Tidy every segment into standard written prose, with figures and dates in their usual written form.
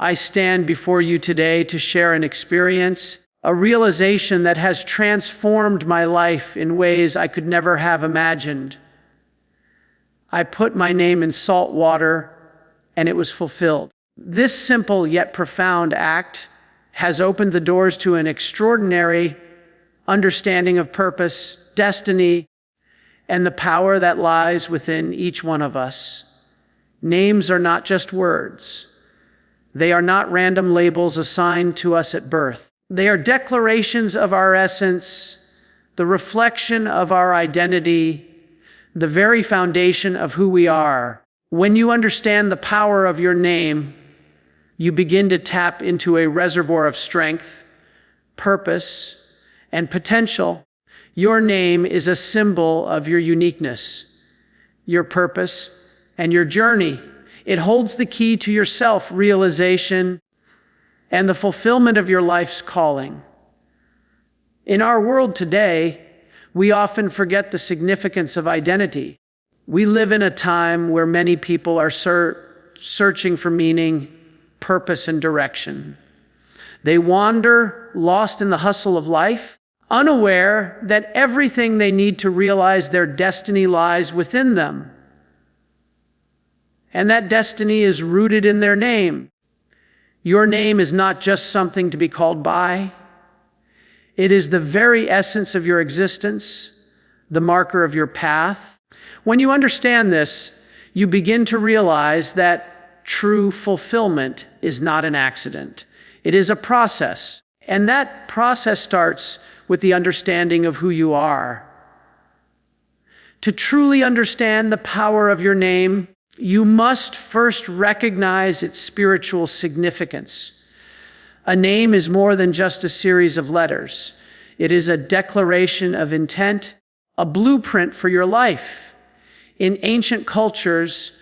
I stand before you today to share an experience, a realization that has transformed my life in ways I could never have imagined. I put my name in salt water, and it was fulfilled. This simple yet profound act has opened the doors to an extraordinary understanding of purpose, destiny, and the power that lies within each one of us. Names are not just words. They are not random labels assigned to us at birth. They are declarations of our essence, the reflection of our identity, the very foundation of who we are. When you understand the power of your name, you begin to tap into a reservoir of strength, purpose, and potential. Your name is a symbol of your uniqueness, your purpose, and your journey. It holds the key to your self-realization and the fulfillment of your life's calling. In our world today, we often forget the significance of identity. We live in a time where many people are searching for meaning, purpose, and direction. They wander, lost in the hustle of life, unaware that everything they need to realize their destiny lies within them. And that destiny is rooted in their name. Your name is not just something to be called by. It is the very essence of your existence, the marker of your path. When you understand this, you begin to realize that true fulfillment is not an accident. It is a process. And that process starts with the understanding of who you are. To truly understand the power of your name, you must first recognize its spiritual significance. A name is more than just a series of letters. It is a declaration of intent, a blueprint for your life. In ancient cultures,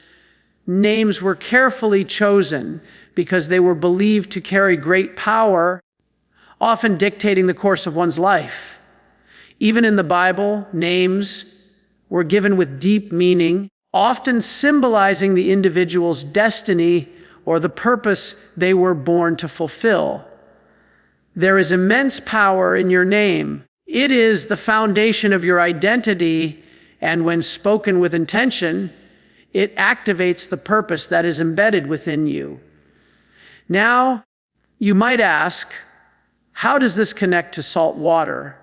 names were carefully chosen because they were believed to carry great power, often dictating the course of one's life. Even in the Bible, names were given with deep meaning, often symbolizing the individual's destiny or the purpose they were born to fulfill. There is immense power in your name. It is the foundation of your identity, and when spoken with intention, it activates the purpose that is embedded within you. Now, you might ask, how does this connect to salt water?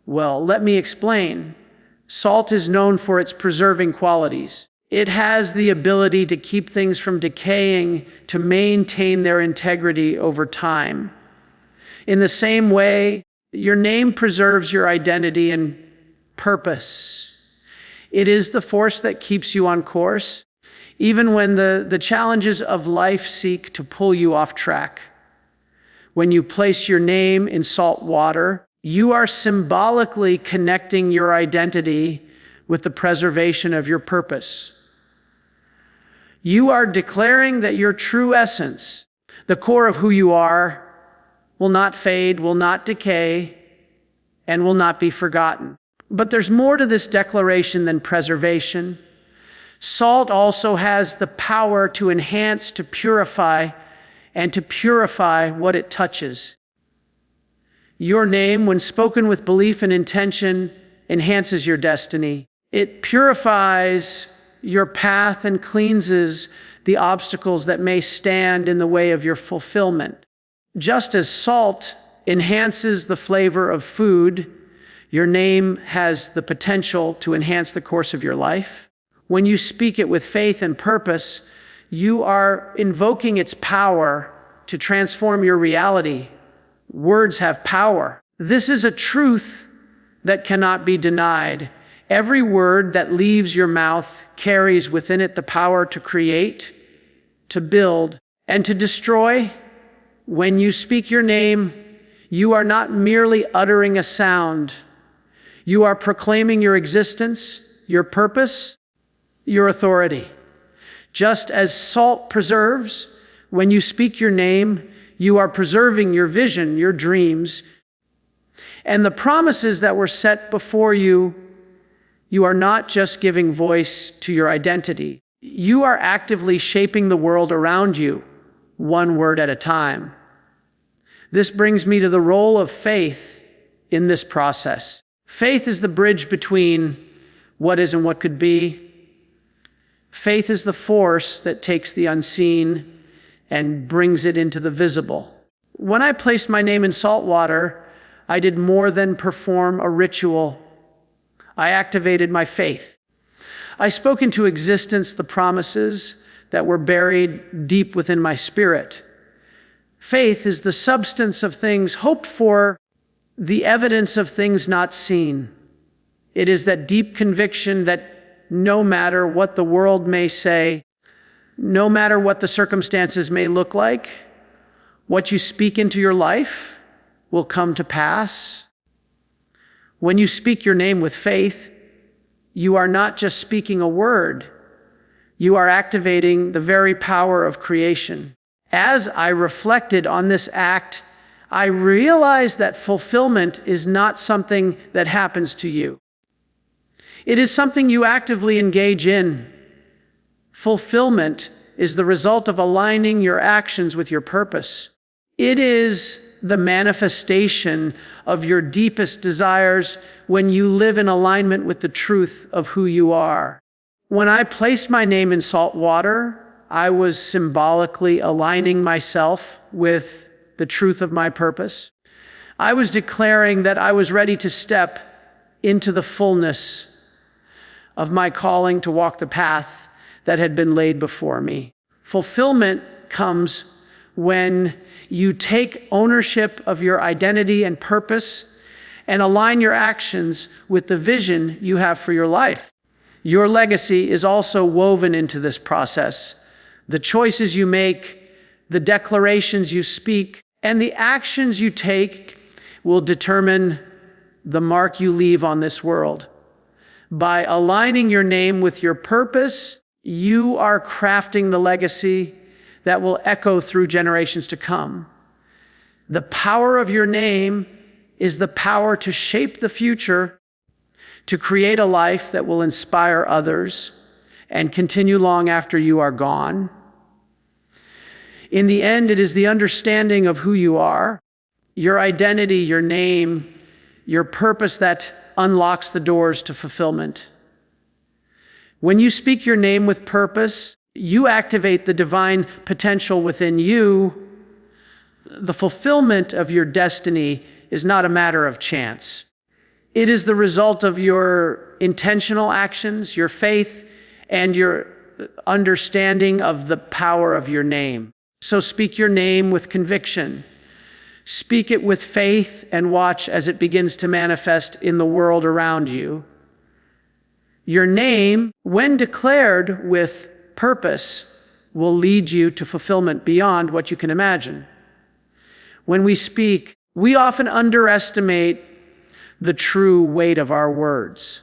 Well, let me explain. Salt is known for its preserving qualities. It has the ability to keep things from decaying, to maintain their integrity over time. In the same way, your name preserves your identity and purpose. It is the force that keeps you on course, even when the challenges of life seek to pull you off track. When you place your name in salt water, you are symbolically connecting your identity with the preservation of your purpose. You are declaring that your true essence, the core of who you are, will not fade, will not decay, and will not be forgotten. But there's more to this declaration than preservation. Salt also has the power to enhance, to purify, and to purify what it touches. Your name, when spoken with belief and intention, enhances your destiny. It purifies your path and cleanses the obstacles that may stand in the way of your fulfillment. Just as salt enhances the flavor of food, your name has the potential to enhance the course of your life. When you speak it with faith and purpose, you are invoking its power to transform your reality. Words have power. This is a truth that cannot be denied. Every word that leaves your mouth carries within it the power to create, to build, and to destroy. When you speak your name, you are not merely uttering a sound. You are proclaiming your existence, your purpose, your authority. Just as salt preserves, when you speak your name, you are preserving your vision, your dreams, and the promises that were set before you. You are not just giving voice to your identity. You are actively shaping the world around you one word at a time. This brings me to the role of faith in this process. Faith is the bridge between what is and what could be. Faith is the force that takes the unseen and brings it into the visible. When I placed my name in salt water, I did more than perform a ritual. I activated my faith. I spoke into existence the promises that were buried deep within my spirit. Faith is the substance of things hoped for, the evidence of things not seen. It is that deep conviction that no matter what the world may say, no matter what the circumstances may look like, what you speak into your life will come to pass. When you speak your name with faith, you are not just speaking a word, you are activating the very power of creation. As I reflected on this act, I realized that fulfillment is not something that happens to you. It is something you actively engage in. Fulfillment is the result of aligning your actions with your purpose. It is the manifestation of your deepest desires when you live in alignment with the truth of who you are. When I placed my name in salt water, I was symbolically aligning myself with the truth of my purpose. I was declaring that I was ready to step into the fullness of my calling to walk the path that had been laid before me. Fulfillment comes when you take ownership of your identity and purpose and align your actions with the vision you have for your life. Your legacy is also woven into this process. The choices you make, the declarations you speak, and the actions you take will determine the mark you leave on this world. By aligning your name with your purpose, you are crafting the legacy that will echo through generations to come. The power of your name is the power to shape the future, to create a life that will inspire others and continue long after you are gone. In the end, it is the understanding of who you are, your identity, your name, your purpose that unlocks the doors to fulfillment. When you speak your name with purpose, you activate the divine potential within you. The fulfillment of your destiny is not a matter of chance. It is the result of your intentional actions, your faith, and your understanding of the power of your name. So speak your name with conviction. Speak it with faith and watch as it begins to manifest in the world around you. Your name, when declared with purpose, will lead you to fulfillment beyond what you can imagine. When we speak, we often underestimate the true weight of our words.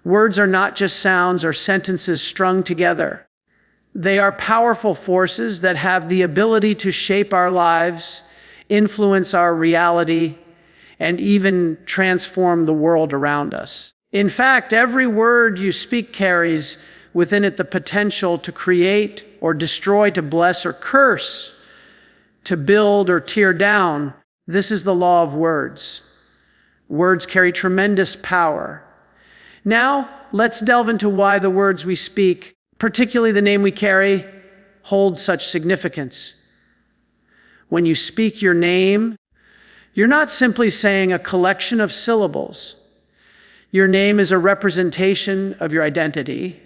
Words are not just sounds or sentences strung together. They are powerful forces that have the ability to shape our lives, influence our reality, and even transform the world around us. In fact, every word you speak carries within it the potential to create or destroy, to bless or curse, to build or tear down. This is the law of words. Words carry tremendous power. Now, let's delve into why the words we speak, particularly the name we carry, hold such significance. When you speak your name, you're not simply saying a collection of syllables. Your name is a representation of your identity.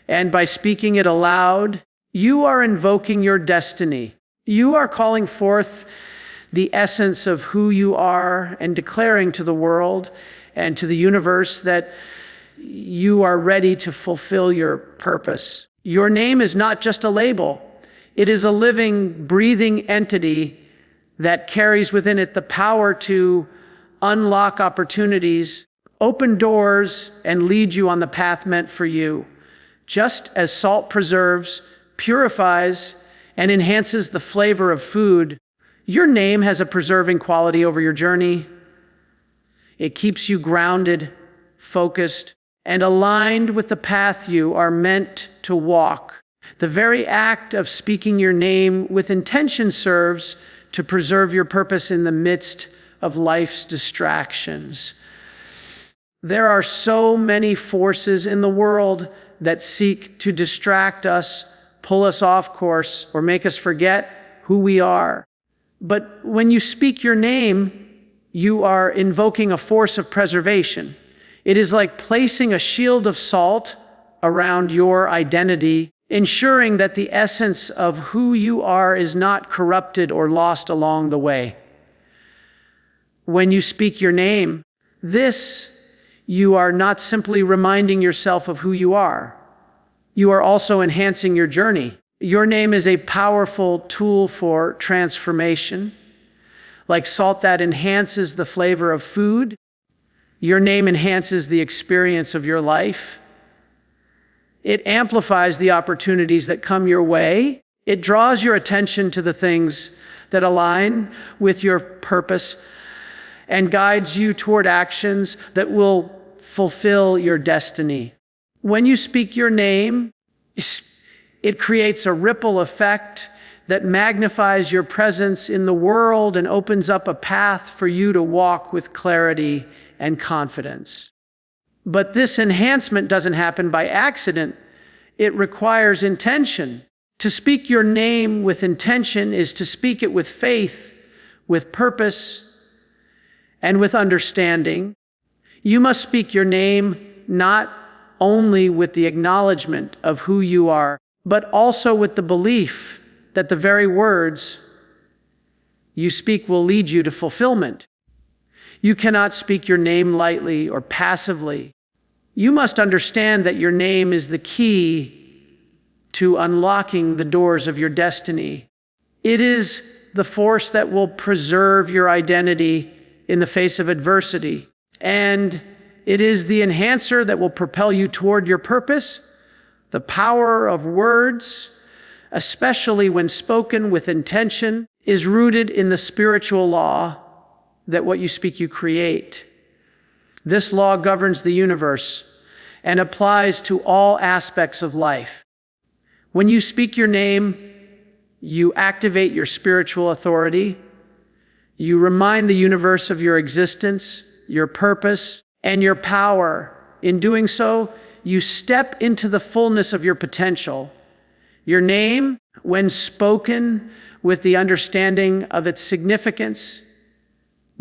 And by speaking it aloud, you are invoking your destiny. You are calling forth the essence of who you are and declaring to the world and to the universe that you are ready to fulfill your purpose. Your name is not just a label. It is a living, breathing entity that carries within it the power to unlock opportunities, open doors, and lead you on the path meant for you. Just as salt preserves, purifies, and enhances the flavor of food, your name has a preserving quality over your journey. It keeps you grounded, focused, and aligned with the path you are meant to walk. The very act of speaking your name with intention serves to preserve your purpose in the midst of life's distractions. There are so many forces in the world that seek to distract us, pull us off course, or make us forget who we are. But when you speak your name, you are invoking a force of preservation. It is like placing a shield of salt around your identity, ensuring that the essence of who you are is not corrupted or lost along the way. When you speak your name, you are not simply reminding yourself of who you are. You are also enhancing your journey. Your name is a powerful tool for transformation. Like salt that enhances the flavor of food, your name enhances the experience of your life. It amplifies the opportunities that come your way. It draws your attention to the things that align with your purpose and guides you toward actions that will fulfill your destiny. When you speak your name, it creates a ripple effect that magnifies your presence in the world and opens up a path for you to walk with clarity and confidence. But this enhancement doesn't happen by accident. It requires intention. To speak your name with intention is to speak it with faith, with purpose, and with understanding. You must speak your name not only with the acknowledgement of who you are, but also with the belief that the very words you speak will lead you to fulfillment. You cannot speak your name lightly or passively. You must understand that your name is the key to unlocking the doors of your destiny. It is the force that will preserve your identity in the face of adversity. And it is the enhancer that will propel you toward your purpose. The power of words, especially when spoken with intention, is rooted in the spiritual law that what you speak, you create. This law governs the universe and applies to all aspects of life. When you speak your name, you activate your spiritual authority. You remind the universe of your existence, your purpose, and your power. In doing so, you step into the fullness of your potential. Your name, when spoken with the understanding of its significance,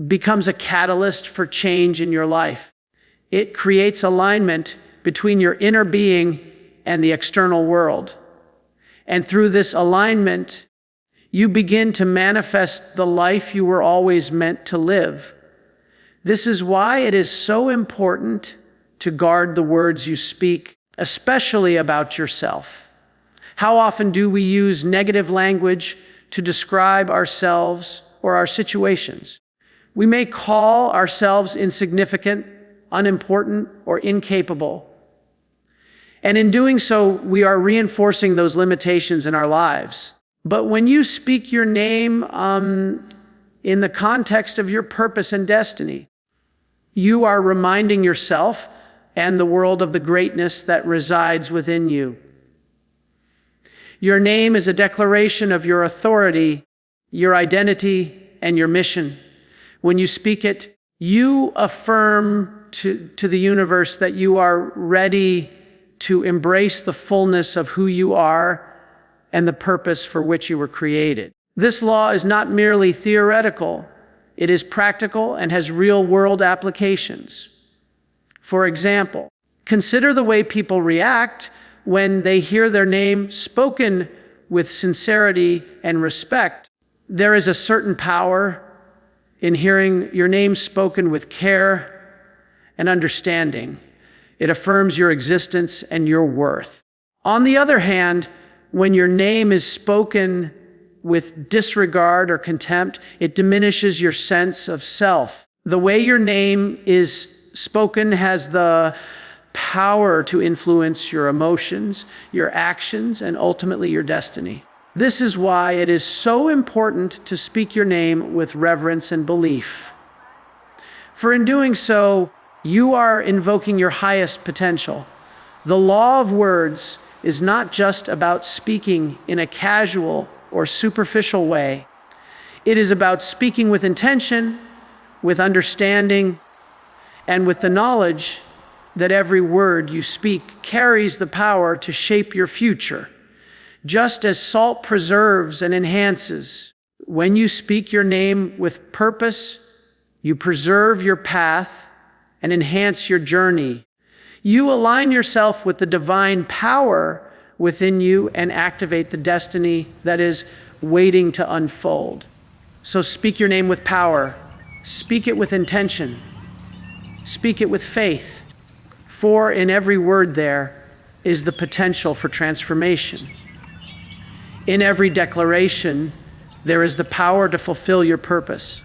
becomes a catalyst for change in your life. It creates alignment between your inner being and the external world. And through this alignment, you begin to manifest the life you were always meant to live. This is why it is so important to guard the words you speak, especially about yourself. How often do we use negative language to describe ourselves or our situations? We may call ourselves insignificant, unimportant, or incapable. And in doing so, we are reinforcing those limitations in our lives. But when you speak your name in the context of your purpose and destiny, you are reminding yourself and the world of the greatness that resides within you. Your name is a declaration of your authority, your identity, and your mission. When you speak it, you affirm to the universe that you are ready to embrace the fullness of who you are and the purpose for which you were created. This law is not merely theoretical. It is practical and has real-world applications. For example, consider the way people react when they hear their name spoken with sincerity and respect. There is a certain power in hearing your name spoken with care and understanding. It affirms your existence and your worth. On the other hand, when your name is spoken with disregard or contempt, it diminishes your sense of self. The way your name is spoken has the power to influence your emotions, your actions, and ultimately your destiny. This is why it is so important to speak your name with reverence and belief. For in doing so, you are invoking your highest potential. The law of words is not just about speaking in a casual or superficial way. It is about speaking with intention, with understanding, and with the knowledge that every word you speak carries the power to shape your future. Just as salt preserves and enhances, when you speak your name with purpose, you preserve your path and enhance your journey. You align yourself with the divine power within you and activate the destiny that is waiting to unfold. So speak your name with power. Speak it with intention. Speak it with faith. For in every word there is the potential for transformation. In every declaration, there is the power to fulfill your purpose.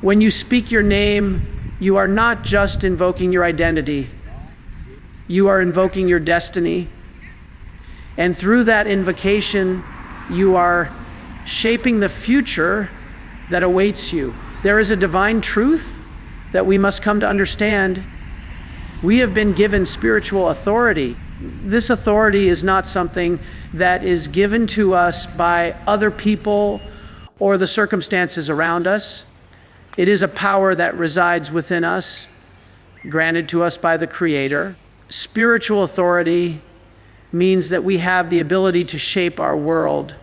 When you speak your name, you are not just invoking your identity, you are invoking your destiny. And through that invocation, you are shaping the future that awaits you. There is a divine truth that we must come to understand. We have been given spiritual authority. This authority is not something that is given to us by other people or the circumstances around us. It is a power that resides within us, granted to us by the Creator. Spiritual authority means that we have the ability to shape our world,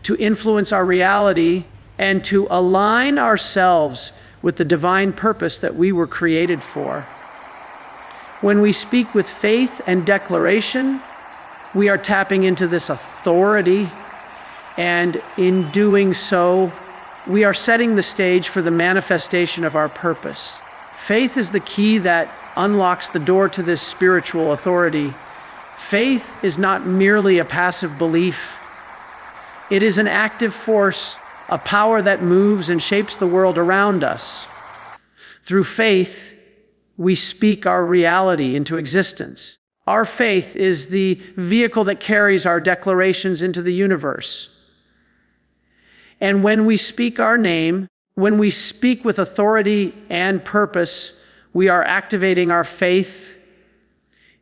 to influence our reality, and to align ourselves with the divine purpose that we were created for. When we speak with faith and declaration, we are tapping into this authority, and in doing so, we are setting the stage for the manifestation of our purpose. Faith is the key that unlocks the door to this spiritual authority. Faith is not merely a passive belief. It is an active force, a power that moves and shapes the world around us. Through faith, we speak our reality into existence. Our faith is the vehicle that carries our declarations into the universe. And when we speak our name, when we speak with authority and purpose, we are activating our faith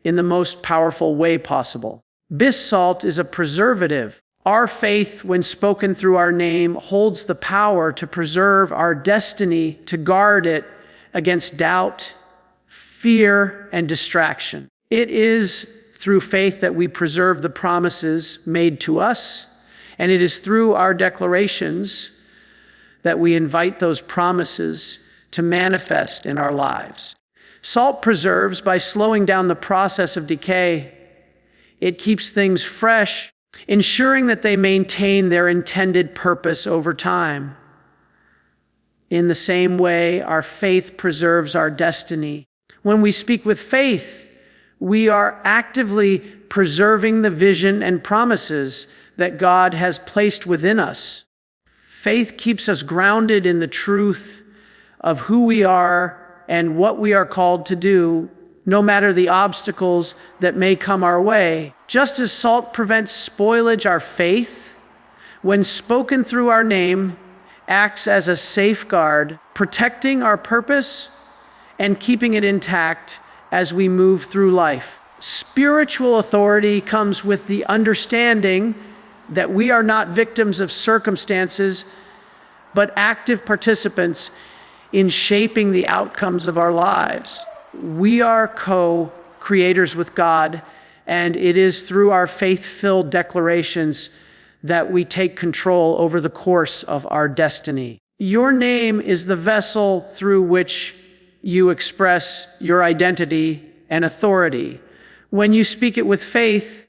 in the most powerful way possible. This salt is a preservative. Our faith, when spoken through our name, holds the power to preserve our destiny, to guard it against doubt, fear, and distraction. It is through faith that we preserve the promises made to us, and it is through our declarations that we invite those promises to manifest in our lives. Salt preserves by slowing down the process of decay. It keeps things fresh, ensuring that they maintain their intended purpose over time. In the same way, our faith preserves our destiny. When we speak with faith, we are actively preserving the vision and promises that God has placed within us. Faith keeps us grounded in the truth of who we are and what we are called to do, no matter the obstacles that may come our way. Just as salt prevents spoilage, our faith, when spoken through our name, acts as a safeguard, protecting our purpose and keeping it intact as we move through life. Spiritual authority comes with the understanding that we are not victims of circumstances, but active participants in shaping the outcomes of our lives. We are co-creators with God, and it is through our faith-filled declarations that we take control over the course of our destiny. Your name is the vessel through which you express your identity and authority. When you speak it with faith,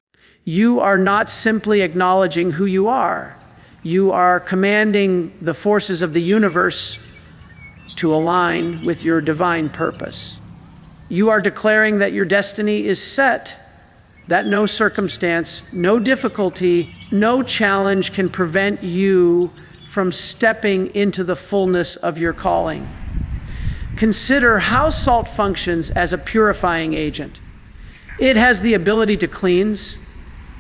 you are not simply acknowledging who you are. You are commanding the forces of the universe to align with your divine purpose. You are declaring that your destiny is set, that no circumstance, no difficulty, no challenge can prevent you from stepping into the fullness of your calling. Consider how salt functions as a purifying agent. It has the ability to cleanse,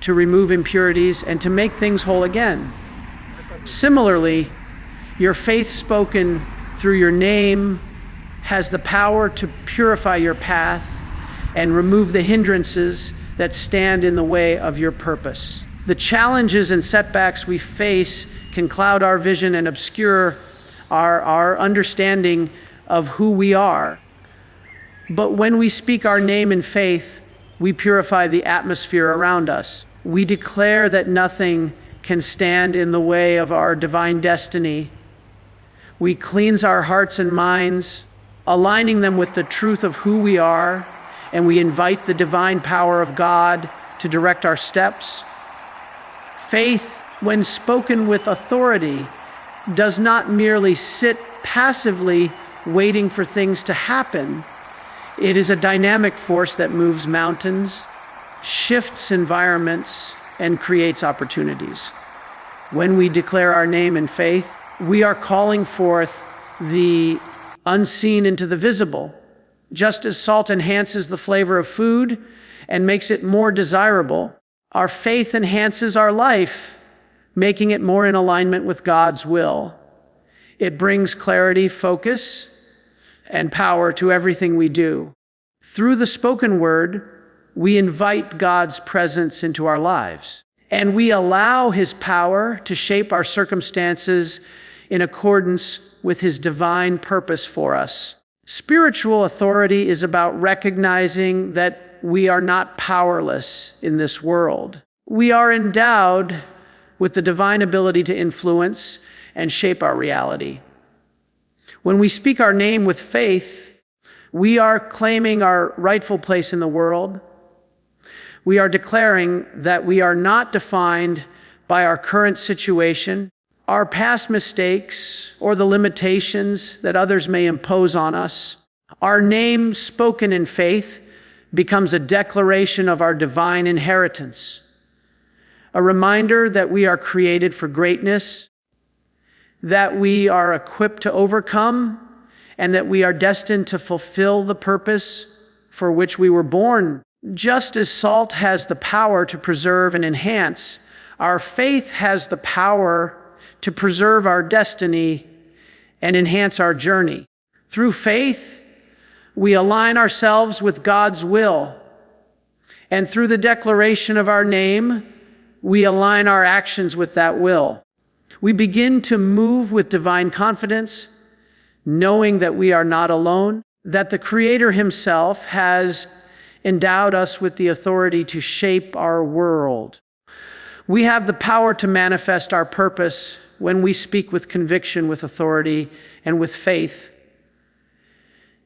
to remove impurities, and to make things whole again. Similarly, your faith spoken through your name has the power to purify your path and remove the hindrances that stand in the way of your purpose. The challenges and setbacks we face can cloud our vision and obscure our understanding of who we are. But when we speak our name in faith, we purify the atmosphere around us. We declare that nothing can stand in the way of our divine destiny. We cleanse our hearts and minds, aligning them with the truth of who we are, and we invite the divine power of God to direct our steps. Faith, when spoken with authority, does not merely sit passively waiting for things to happen. It is a dynamic force that moves mountains, shifts environments, and creates opportunities. When we declare our name in faith, we are calling forth the unseen into the visible. Just as salt enhances the flavor of food and makes it more desirable, our faith enhances our life, making it more in alignment with God's will. It brings clarity, focus, and power to everything we do. Through the spoken word, we invite God's presence into our lives, and we allow His power to shape our circumstances in accordance with His divine purpose for us. Spiritual authority is about recognizing that we are not powerless in this world. We are endowed with the divine ability to influence and shape our reality. When we speak our name with faith, we are claiming our rightful place in the world. We are declaring that we are not defined by our current situation, our past mistakes, or the limitations that others may impose on us. Our name spoken in faith becomes a declaration of our divine inheritance, a reminder that we are created for greatness, that we are equipped to overcome, and that we are destined to fulfill the purpose for which we were born. Just as salt has the power to preserve and enhance, our faith has the power to preserve our destiny and enhance our journey. Through faith, we align ourselves with God's will, and through the declaration of our name, we align our actions with that will. We begin to move with divine confidence, knowing that we are not alone, that the Creator Himself has endowed us with the authority to shape our world. We have the power to manifest our purpose when we speak with conviction, with authority, and with faith.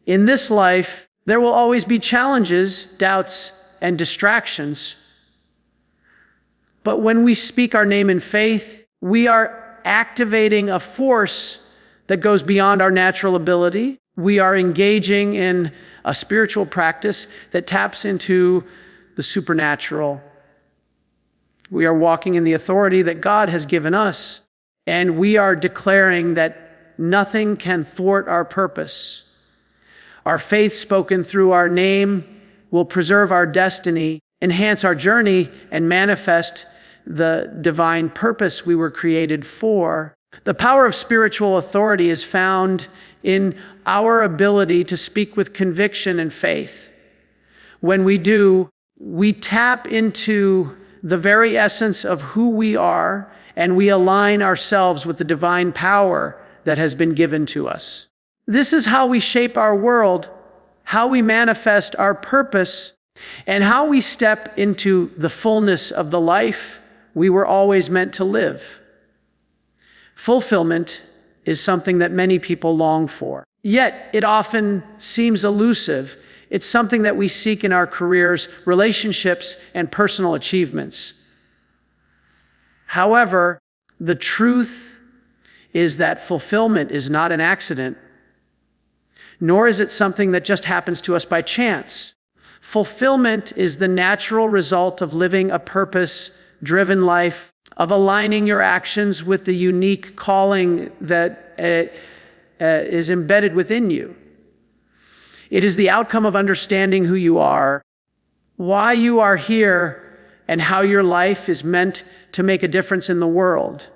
In this life, there will always be challenges, doubts, and distractions. But when we speak our name in faith, we are activating a force that goes beyond our natural ability. We are engaging in a spiritual practice that taps into the supernatural. We are walking in the authority that God has given us, and we are declaring that nothing can thwart our purpose. Our faith spoken through our name will preserve our destiny, enhance our journey, and manifest the divine purpose we were created for. The power of spiritual authority is found in our ability to speak with conviction and faith. When we do, we tap into the very essence of who we are, and we align ourselves with the divine power that has been given to us. This is how we shape our world, how we manifest our purpose, and how we step into the fullness of the life we were always meant to live. Fulfillment is something that many people long for, yet it often seems elusive. It's something that we seek in our careers, relationships, and personal achievements. However, the truth is that fulfillment is not an accident, nor is it something that just happens to us by chance. Fulfillment is the natural result of living a purpose-driven life, of aligning your actions with the unique calling that is embedded within you. It is the outcome of understanding who you are, why you are here, and how your life is meant to make a difference in the world.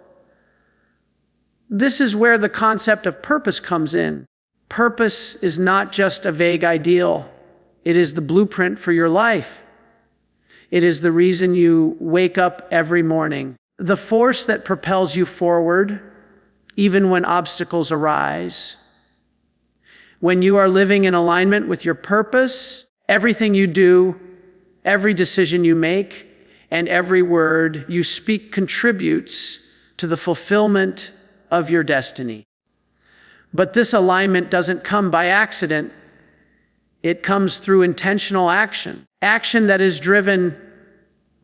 This is where the concept of purpose comes in. Purpose is not just a vague ideal. It is the blueprint for your life. It is the reason you wake up every morning. The force that propels you forward, even when obstacles arise. When you are living in alignment with your purpose, everything you do, every decision you make, and every word you speak contributes to the fulfillment of your destiny. But this alignment doesn't come by accident. It comes through intentional action. Action that is driven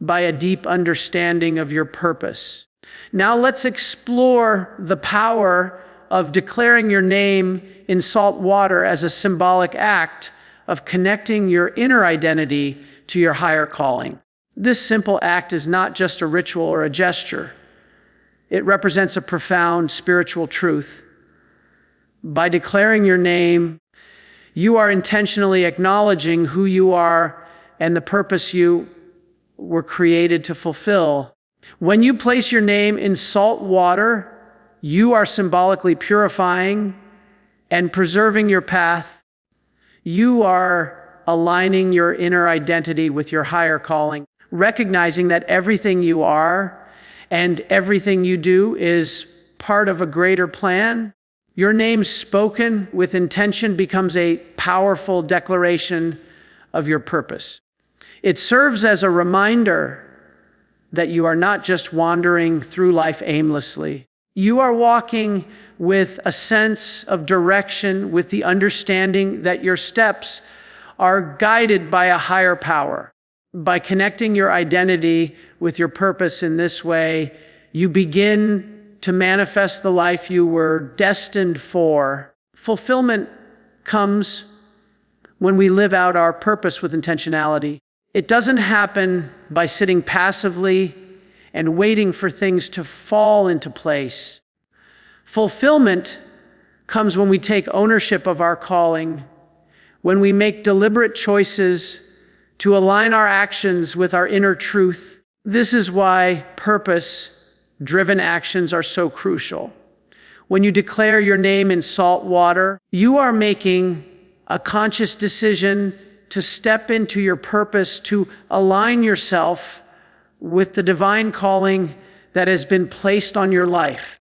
by a deep understanding of your purpose. Now let's explore the power of declaring your name in salt water as a symbolic act of connecting your inner identity to your higher calling. This simple act is not just a ritual or a gesture. It represents a profound spiritual truth. By declaring your name, you are intentionally acknowledging who you are and the purpose you were created to fulfill. When you place your name in salt water, you are symbolically purifying and preserving your path. You are aligning your inner identity with your higher calling, recognizing that everything you are and everything you do is part of a greater plan. Your name spoken with intention becomes a powerful declaration of your purpose. It serves as a reminder that you are not just wandering through life aimlessly. You are walking with a sense of direction, with the understanding that your steps are guided by a higher power. By connecting your identity with your purpose in this way, you begin to manifest the life you were destined for. Fulfillment comes when we live out our purpose with intentionality. It doesn't happen by sitting passively and waiting for things to fall into place. Fulfillment comes when we take ownership of our calling, when we make deliberate choices to align our actions with our inner truth. This is why purpose-driven actions are so crucial. When you declare your name in salt water, you are making a conscious decision to step into your purpose, to align yourself with the divine calling that has been placed on your life.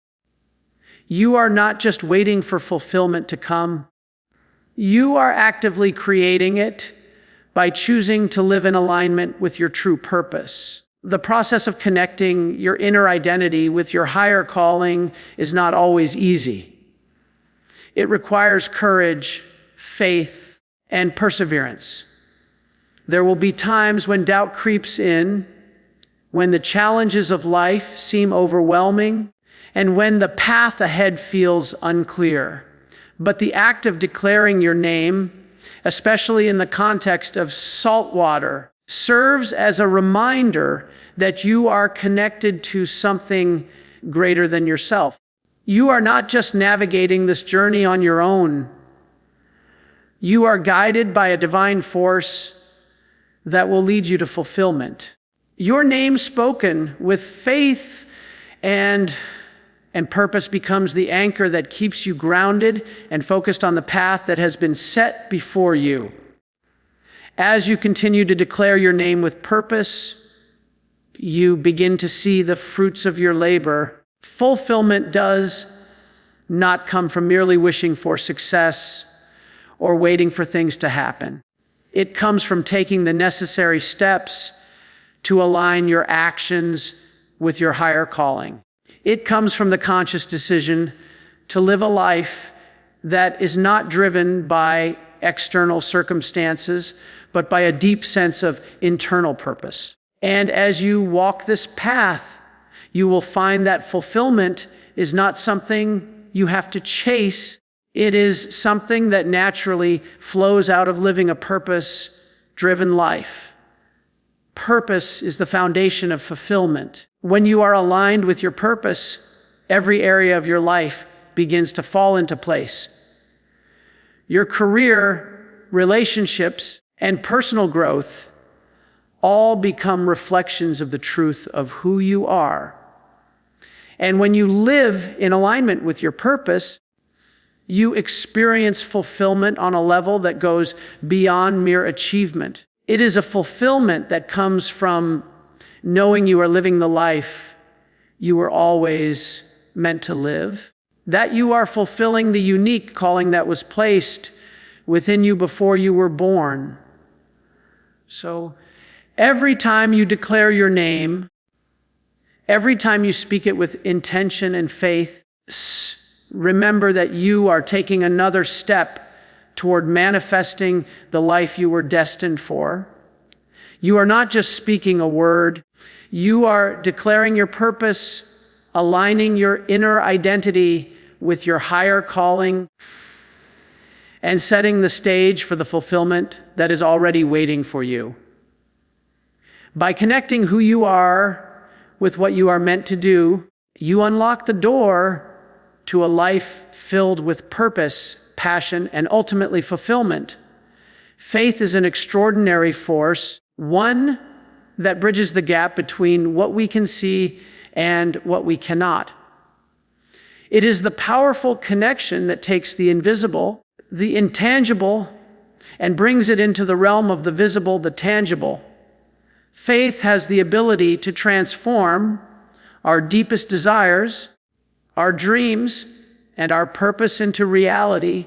You are not just waiting for fulfillment to come. You are actively creating it by choosing to live in alignment with your true purpose. The process of connecting your inner identity with your higher calling is not always easy. It requires courage, faith, and perseverance. There will be times when doubt creeps in, when the challenges of life seem overwhelming, and when the path ahead feels unclear. But the act of declaring your name, especially in the context of salt water, serves as a reminder that you are connected to something greater than yourself. You are not just navigating this journey on your own. You are guided by a divine force that will lead you to fulfillment. Your name spoken with faith and purpose becomes the anchor that keeps you grounded and focused on the path that has been set before you. As you continue to declare your name with purpose, you begin to see the fruits of your labor. Fulfillment does not come from merely wishing for success or waiting for things to happen. It comes from taking the necessary steps to align your actions with your higher calling. It comes from the conscious decision to live a life that is not driven by external circumstances, but by a deep sense of internal purpose. And as you walk this path, you will find that fulfillment is not something you have to chase. It is something that naturally flows out of living a purpose-driven life. Purpose is the foundation of fulfillment. When you are aligned with your purpose, every area of your life begins to fall into place. Your career, relationships, and personal growth all become reflections of the truth of who you are. And when you live in alignment with your purpose, you experience fulfillment on a level that goes beyond mere achievement. It is a fulfillment that comes from knowing you are living the life you were always meant to live, that you are fulfilling the unique calling that was placed within you before you were born. So every time you declare your name, every time you speak it with intention and faith, remember that you are taking another step toward manifesting the life you were destined for. You are not just speaking a word, you are declaring your purpose, aligning your inner identity with your higher calling, and setting the stage for the fulfillment that is already waiting for you. By connecting who you are with what you are meant to do, you unlock the door to a life filled with purpose, passion, and ultimately fulfillment. Faith is an extraordinary force, one that bridges the gap between what we can see and what we cannot. It is the powerful connection that takes the invisible, the intangible, and brings it into the realm of the visible, the tangible. Faith has the ability to transform our deepest desires, our dreams, and our purpose into reality.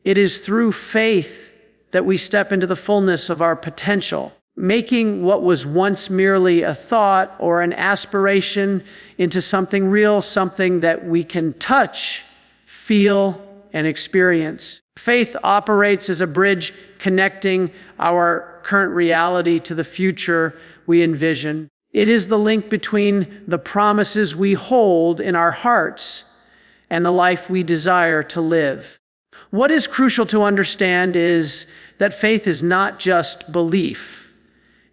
It is through faith that we step into the fullness of our potential, making what was once merely a thought or an aspiration into something real, something that we can touch, feel, and experience. Faith operates as a bridge connecting our current reality to the future we envision. It is the link between the promises we hold in our hearts and the life we desire to live. What is crucial to understand is that faith is not just belief.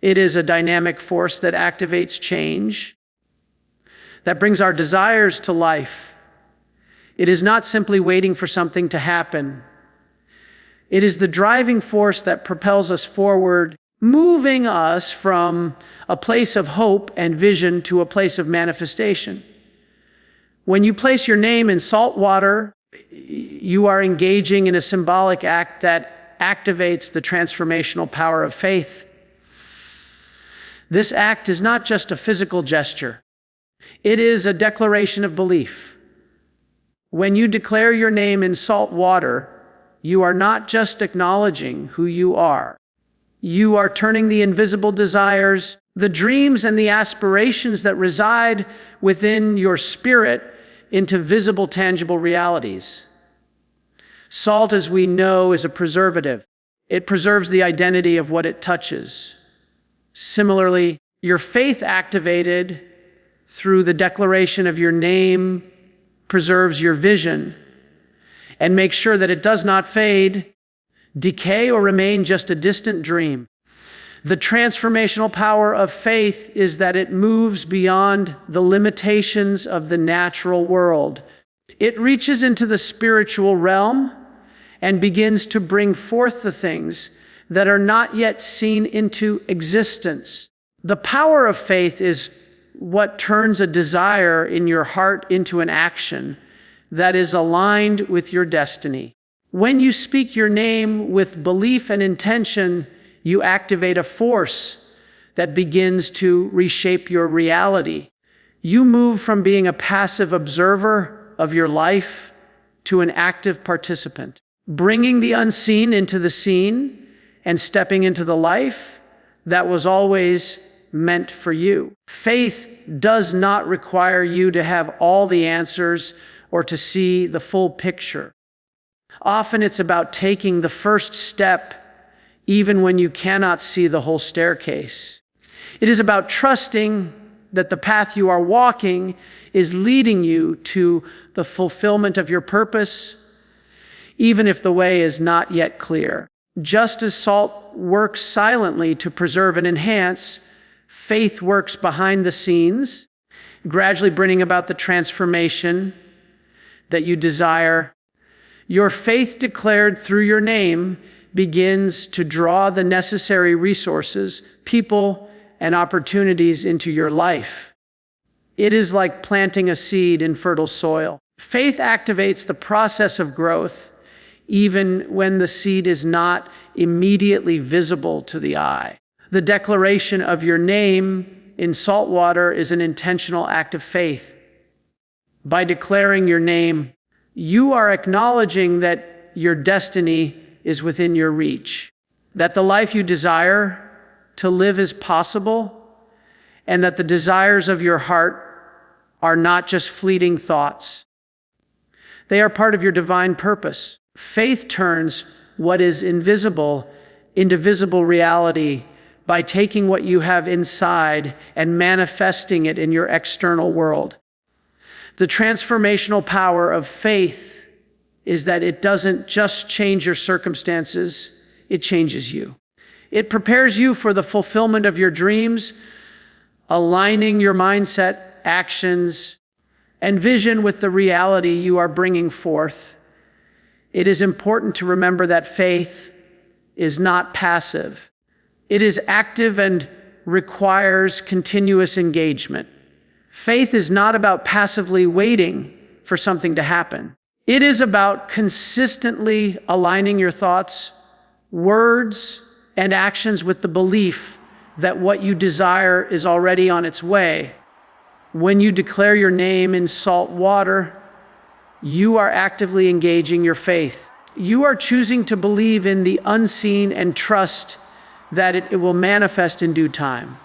It is a dynamic force that activates change, that brings our desires to life. It is not simply waiting for something to happen. It is the driving force that propels us forward, moving us from a place of hope and vision to a place of manifestation. When you place your name in salt water, you are engaging in a symbolic act that activates the transformational power of faith. This act is not just a physical gesture. It is a declaration of belief. When you declare your name in salt water, you are not just acknowledging who you are. You are turning the invisible desires, the dreams and the aspirations that reside within your spirit into visible, tangible realities. Salt, as we know, is a preservative. It preserves the identity of what it touches. Similarly, your faith activated through the declaration of your name preserves your vision and makes sure that it does not fade, decay, or remain just a distant dream. The transformational power of faith is that it moves beyond the limitations of the natural world. It reaches into the spiritual realm and begins to bring forth the things that are not yet seen into existence. The power of faith is what turns a desire in your heart into an action that is aligned with your destiny. When you speak your name with belief and intention, you activate a force that begins to reshape your reality. You move from being a passive observer of your life to an active participant, bringing the unseen into the scene and stepping into the life that was always meant for you. Faith does not require you to have all the answers or to see the full picture. Often it's about taking the first step even when you cannot see the whole staircase. It is about trusting that the path you are walking is leading you to the fulfillment of your purpose, even if the way is not yet clear. Just as salt works silently to preserve and enhance, faith works behind the scenes, gradually bringing about the transformation that you desire. Your faith declared through your name begins to draw the necessary resources, people, and opportunities into your life. It is like planting a seed in fertile soil. Faith activates the process of growth, even when the seed is not immediately visible to the eye. The declaration of your name in salt water is an intentional act of faith. By declaring your name, you are acknowledging that your destiny is within your reach, that the life you desire to live is possible, and that the desires of your heart are not just fleeting thoughts. They are part of your divine purpose. Faith turns what is invisible into visible reality by taking what you have inside and manifesting it in your external world. The transformational power of faith is that it doesn't just change your circumstances, it changes you. It prepares you for the fulfillment of your dreams, aligning your mindset, actions, and vision with the reality you are bringing forth. It is important to remember that faith is not passive. It is active and requires continuous engagement. Faith is not about passively waiting for something to happen. It is about consistently aligning your thoughts, words, and actions with the belief that what you desire is already on its way. When you declare your name in salt water, you are actively engaging your faith. You are choosing to believe in the unseen and trust that it will manifest in due time.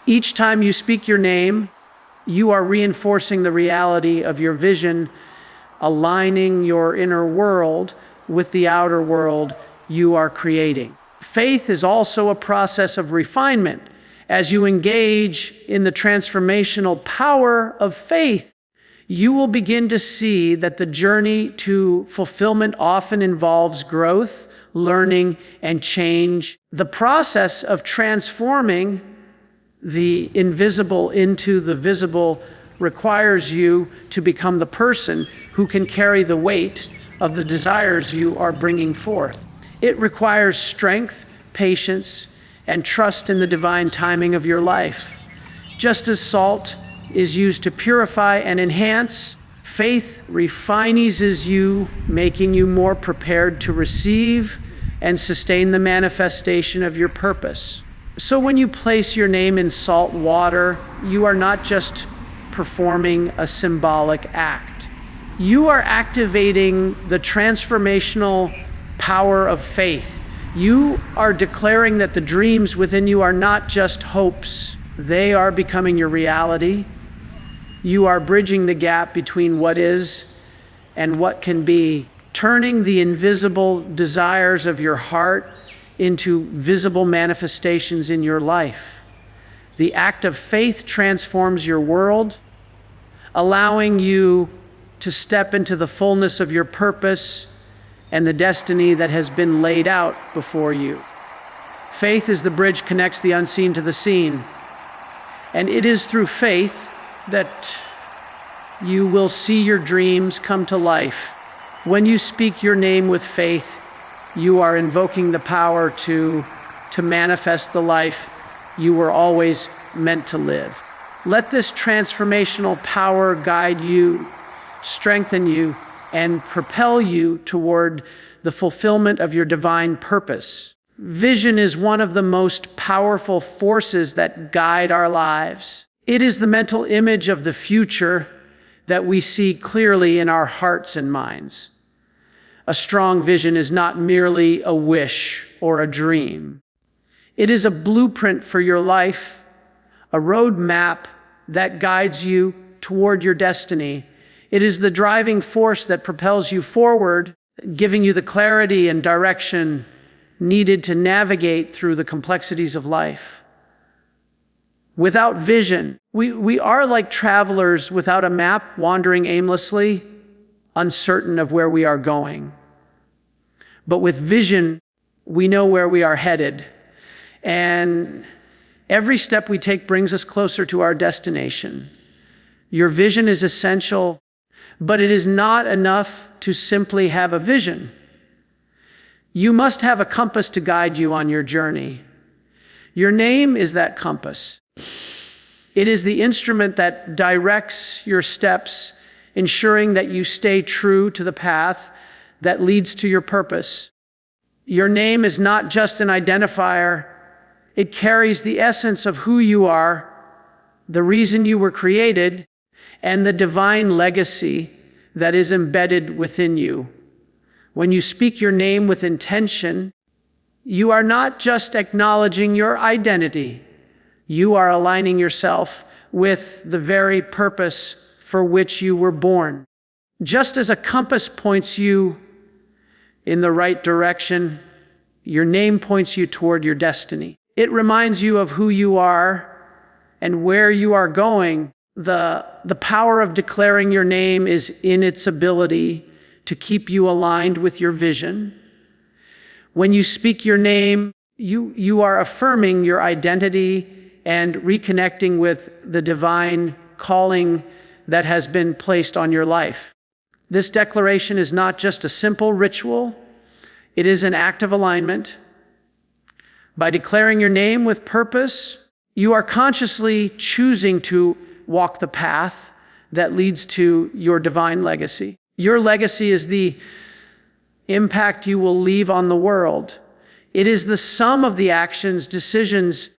Each time you speak your name, you are reinforcing the reality of your vision, aligning your inner world with the outer world you are creating. Faith is also a process of refinement. As you engage in the transformational power of faith, you will begin to see that the journey to fulfillment often involves growth, learning, and change. The process of transforming the invisible into the visible requires you to become the person who can carry the weight of the desires you are bringing forth. It requires strength, patience, and trust in the divine timing of your life. Just as salt is used to purify and enhance, faith refines you, making you more prepared to receive and sustain the manifestation of your purpose. So when you place your name in salt water, you are not just performing a symbolic act. You are activating the transformational power of faith. You are declaring that the dreams within you are not just hopes, they are becoming your reality. You are bridging the gap between what is and what can be, turning the invisible desires of your heart into visible manifestations in your life. The act of faith transforms your world, allowing you to step into the fullness of your purpose and the destiny that has been laid out before you. Faith is the bridge connects the unseen to the seen, and it is through faith that you will see your dreams come to life. When you speak your name with faith, you are invoking the power to manifest the life you were always meant to live. Let this transformational power guide you, strengthen you, and propel you toward the fulfillment of your divine purpose. Vision is one of the most powerful forces that guide our lives. It is the mental image of the future that we see clearly in our hearts and minds. A strong vision is not merely a wish or a dream. It is a blueprint for your life, a roadmap that guides you toward your destiny. It is the driving force that propels you forward, giving you the clarity and direction needed to navigate through the complexities of life. Without vision, we are like travelers without a map, wandering aimlessly, uncertain of where we are going. But with vision, we know where we are headed. And every step we take brings us closer to our destination. Your vision is essential, but it is not enough to simply have a vision. You must have a compass to guide you on your journey. Your name is that compass. It is the instrument that directs your steps, ensuring that you stay true to the path that leads to your purpose. Your name is not just an identifier. It carries the essence of who you are, the reason you were created, and the divine legacy that is embedded within you. When you speak your name with intention, you are not just acknowledging your identity. You are aligning yourself with the very purpose for which you were born. Just as a compass points you in the right direction, your name points you toward your destiny. It reminds you of who you are and where you are going. The power of declaring your name is in its ability to keep you aligned with your vision. When you speak your name, you are affirming your identity and reconnecting with the divine calling that has been placed on your life. This declaration is not just a simple ritual, it is an act of alignment. By declaring your name with purpose, you are consciously choosing to walk the path that leads to your divine legacy. Your legacy is the impact you will leave on the world. It is the sum of the actions, decisions,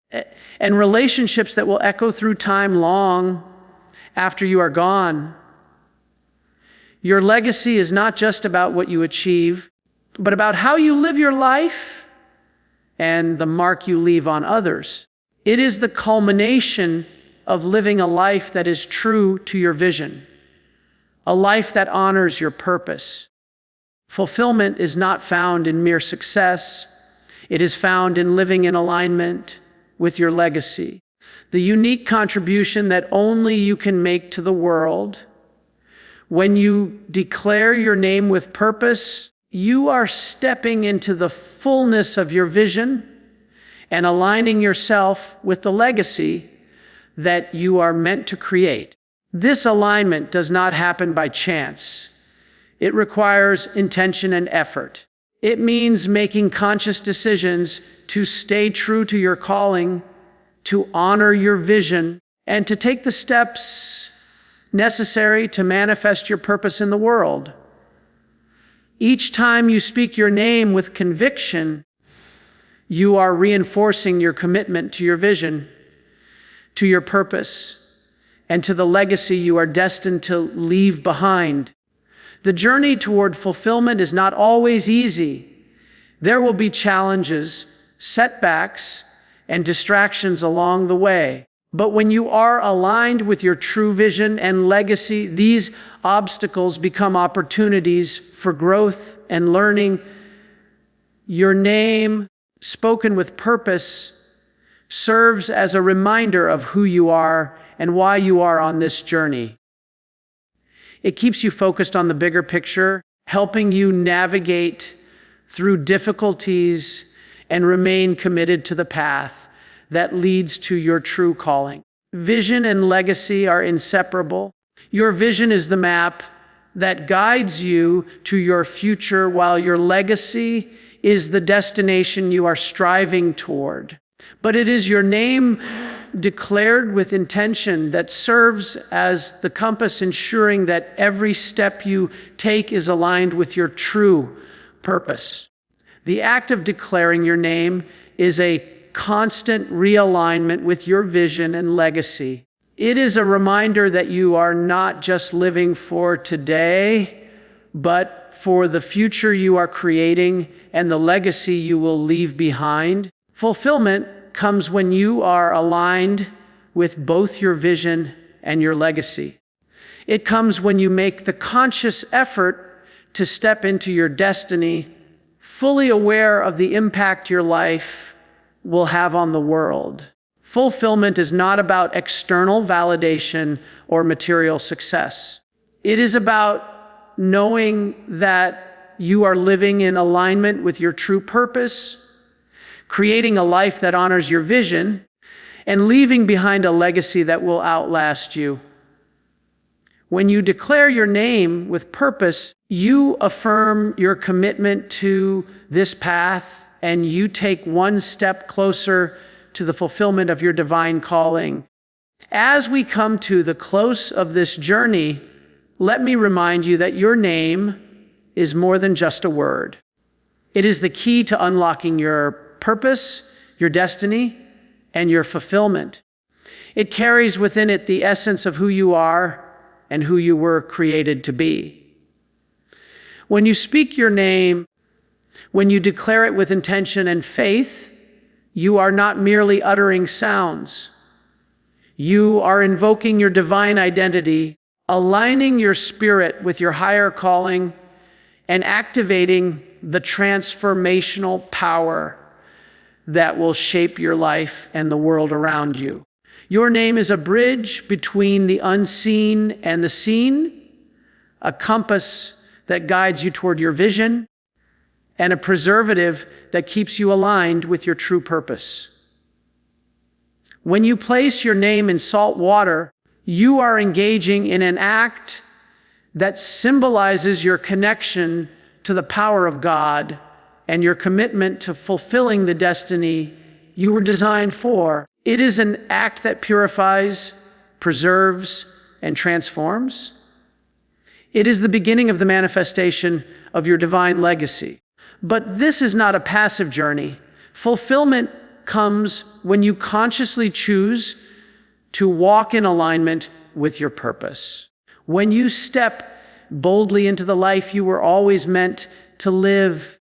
and relationships that will echo through time long after you are gone. Your legacy is not just about what you achieve, but about how you live your life and the mark you leave on others. It is the culmination of living a life that is true to your vision, a life that honors your purpose. Fulfillment is not found in mere success. It is found in living in alignment with your legacy, the unique contribution that only you can make to the world. When you declare your name with purpose, you are stepping into the fullness of your vision and aligning yourself with the legacy that you are meant to create. This alignment does not happen by chance. It requires intention and effort. It means making conscious decisions to stay true to your calling, to honor your vision, and to take the steps necessary to manifest your purpose in the world. Each time you speak your name with conviction, you are reinforcing your commitment to your vision, to your purpose, and to the legacy you are destined to leave behind. The journey toward fulfillment is not always easy. There will be challenges, setbacks, and distractions along the way. But when you are aligned with your true vision and legacy, these obstacles become opportunities for growth and learning. Your name, spoken with purpose, serves as a reminder of who you are and why you are on this journey. It keeps you focused on the bigger picture, helping you navigate through difficulties and remain committed to the path that leads to your true calling. Vision and legacy are inseparable. Your vision is the map that guides you to your future, while your legacy is the destination you are striving toward. But it is your name declared with intention that serves as the compass, ensuring that every step you take is aligned with your true purpose. The act of declaring your name is a constant realignment with your vision and legacy. It is a reminder that you are not just living for today, but for the future you are creating and the legacy you will leave behind. Fulfillment comes when you are aligned with both your vision and your legacy. It comes when you make the conscious effort to step into your destiny, fully aware of the impact your life will have on the world. Fulfillment is not about external validation or material success. It is about knowing that you are living in alignment with your true purpose, creating a life that honors your vision, and leaving behind a legacy that will outlast you. When you declare your name with purpose, you affirm your commitment to this path, and you take one step closer to the fulfillment of your divine calling. As we come to the close of this journey, let me remind you that your name is more than just a word. It is the key to unlocking your purpose, your destiny, and your fulfillment. It carries within it the essence of who you are and who you were created to be. When you speak your name, when you declare it with intention and faith, you are not merely uttering sounds. You are invoking your divine identity, aligning your spirit with your higher calling, and activating the transformational power that will shape your life and the world around you. Your name is a bridge between the unseen and the seen, a compass that guides you toward your vision, and a preservative that keeps you aligned with your true purpose. When you place your name in salt water, you are engaging in an act that symbolizes your connection to the power of God and your commitment to fulfilling the destiny you were designed for. It is an act that purifies, preserves, and transforms. It is the beginning of the manifestation of your divine legacy. But this is not a passive journey. Fulfillment comes when you consciously choose to walk in alignment with your purpose. When you step boldly into the life you were always meant to live.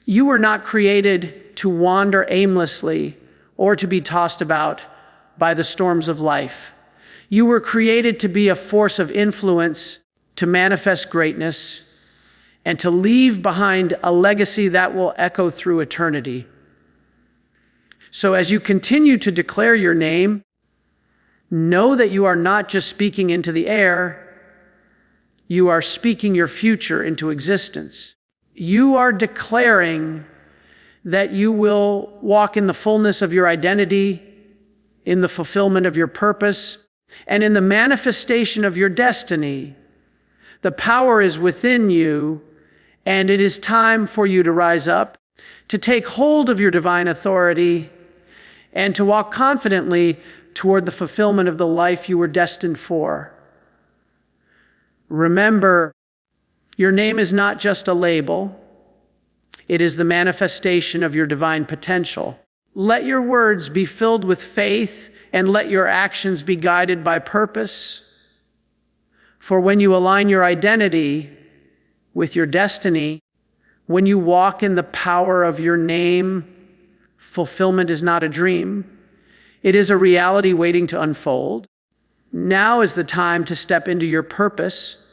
You were not created to wander aimlessly or to be tossed about by the storms of life. You were created to be a force of influence, to manifest greatness, and to leave behind a legacy that will echo through eternity. So as you continue to declare your name, know that you are not just speaking into the air, you are speaking your future into existence. You are declaring that you will walk in the fullness of your identity, in the fulfillment of your purpose, and in the manifestation of your destiny. The power is within you, and it is time for you to rise up, to take hold of your divine authority, and to walk confidently toward the fulfillment of the life you were destined for. Remember, your name is not just a label. It is the manifestation of your divine potential. Let your words be filled with faith, and let your actions be guided by purpose. For when you align your identity with your destiny, when you walk in the power of your name, fulfillment is not a dream. It is a reality waiting to unfold. Now is the time to step into your purpose,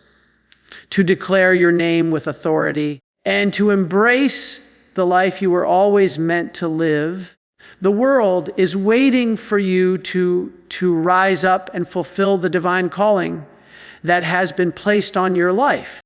to declare your name with authority, and to embrace the life you were always meant to live. The world is waiting for you to rise up and fulfill the divine calling that has been placed on your life.